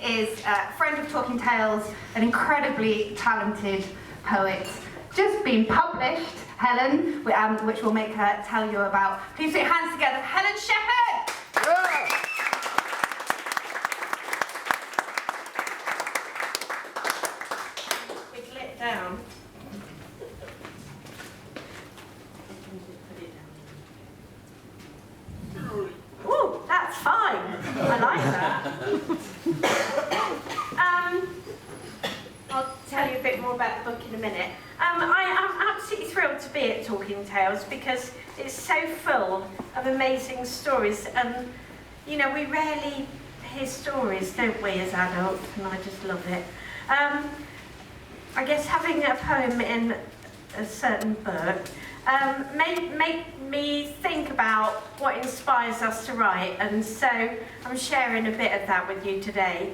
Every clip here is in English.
is a friend of Talking Tales, an incredibly talented poet, just been published, Helen, which we'll make her tell you about. Please put your hands together, Helen Sheppard! Yeah. We've lit down. Oh, that's fine. I like that. I'll tell you a bit more about the book in a minute. I am absolutely thrilled to be at Talking Tales because it's so full of amazing stories, and you know, we rarely hear stories, don't we, as adults, and I just love it. I guess having a poem in a certain book made me think about what inspires us to write, and so I'm sharing a bit of that with you today.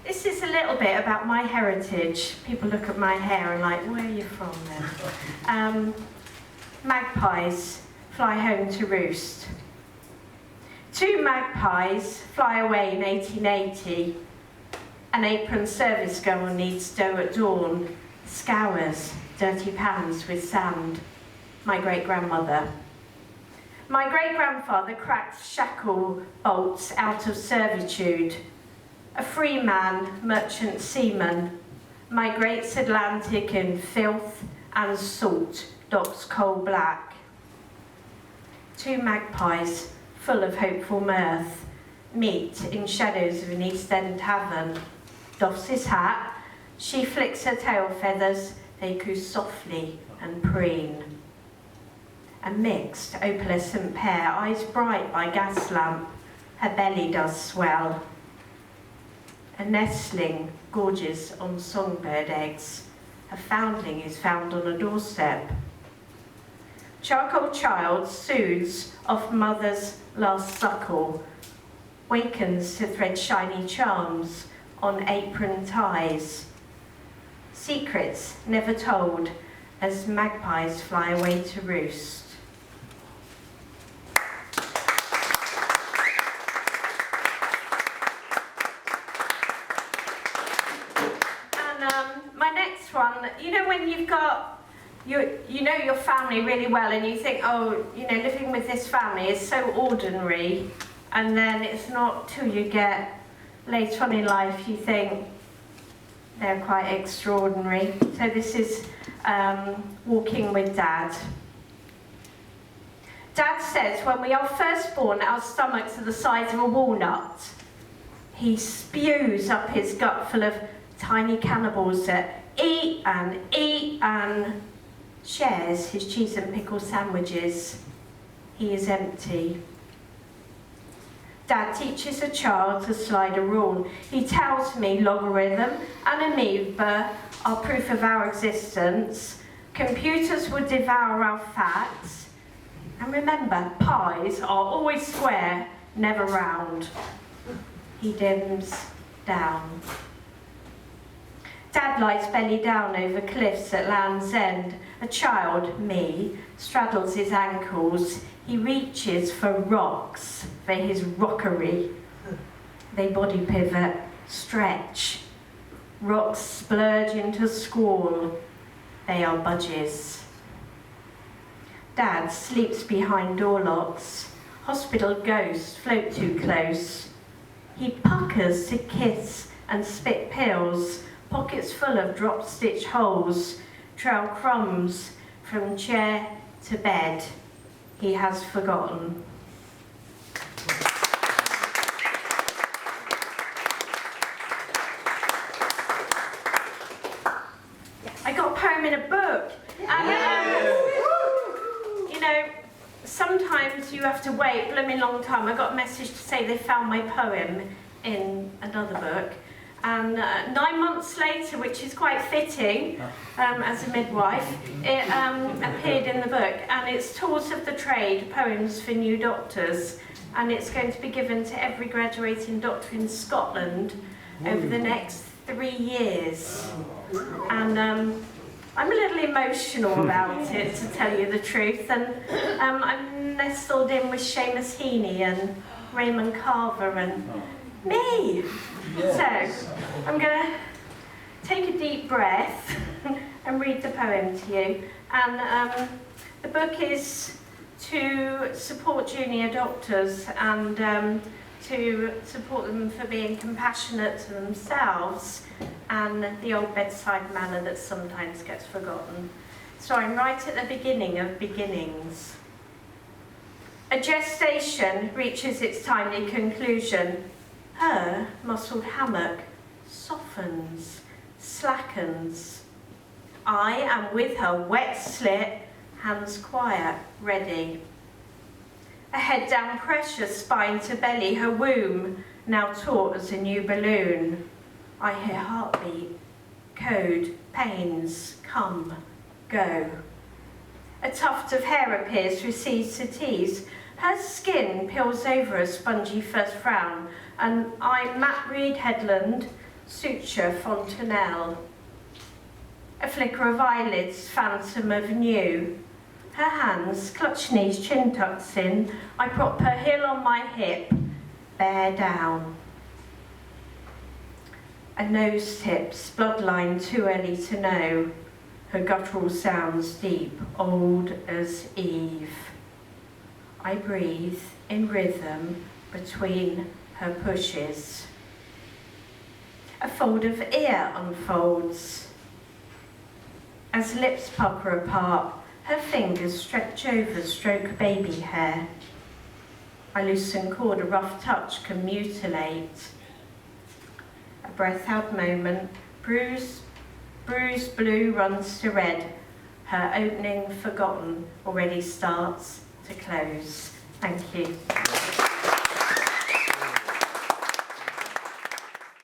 This is a little bit about my heritage. People look at my hair and like, where are you from then? Magpies fly home to roost. Two magpies fly away in 1880. An apron service girl needs dough at dawn, scours dirty pans with sand. My great-grandmother. My great-grandfather cracked shackle bolts out of servitude. A free man, merchant seaman, migrates Atlantic in filth and salt, docks coal black. Two magpies, full of hopeful mirth, meet in shadows of an East End tavern. Doffs his hat, she flicks her tail feathers, they coo softly and preen. A mixed opalescent pair, eyes bright by gas lamp, her belly does swell. A nestling gorges on songbird eggs, a foundling is found on a doorstep. Charcoal child soothes off mother's last suckle, wakens to thread shiny charms on apron ties. Secrets never told as magpies fly away to roost. And my next one, you know when you've got, you know your family really well and you think, oh, you know, living with this family is so ordinary, and then it's not till you get later on in life you think they're quite extraordinary. So this is Walking with Dad. Dad says when we are first born, our stomachs are the size of a walnut. He spews up his gut full of tiny cannibals that eat and shares his cheese and pickle sandwiches. He is empty. Dad teaches a child to slide a rule. He tells me logarithm and amoeba are proof of our existence. Computers would devour our facts. And remember, pies are always square, never round. He dims down. Dad lies belly down over cliffs at Land's End. A child, me, straddles his ankles. He reaches for rocks, for his rockery. They body pivot, stretch. Rocks splurge into squall. They are budgies. Dad sleeps behind door locks. Hospital ghosts float too close. He puckers to kiss and spit pills. Pockets full of drop stitch holes. Trail crumbs from chair to bed. He has forgotten. I got a poem in a book. And, you know, sometimes you have to wait a blooming long time. I got a message to say they found my poem in another book. And 9 months later, which is quite fitting as a midwife, it appeared in the book. And it's Tools of the Trade, Poems for New Doctors. And it's going to be given to every graduating doctor in Scotland over the next 3 years. And I'm a little emotional about it, to tell you the truth. And I'm nestled in with Seamus Heaney and Raymond Carver and me. Yes. So I'm going to take a deep breath and read the poem to you. And the book is to support junior doctors and to support them for being compassionate to themselves and the old bedside manner that sometimes gets forgotten. So I'm right at the beginning of beginnings. A gestation reaches its timely conclusion. Her muscled hammock softens, slackens. I am with her wet slit, hands quiet, ready. A head down pressure, spine to belly, her womb now taut as a new balloon. I hear heartbeat, code, pains, come, go. A tuft of hair appears, recedes to tease. Her skin peels over a spongy first frown, and I Matt Reed headland, suture fontanelle. A flicker of eyelids, phantom of new. Her hands, clutch knees, chin tucks in. I prop her heel on my hip, bear down. A nose tips, bloodline too early to know. Her guttural sounds deep, old as Eve. I breathe in rhythm between her pushes. A fold of ear unfolds. As lips pucker apart, her fingers stretch over, stroke baby hair. I loosen cord, a rough touch can mutilate. A breath out moment, bruised blue runs to red. Her opening forgotten already starts to close. Thank you.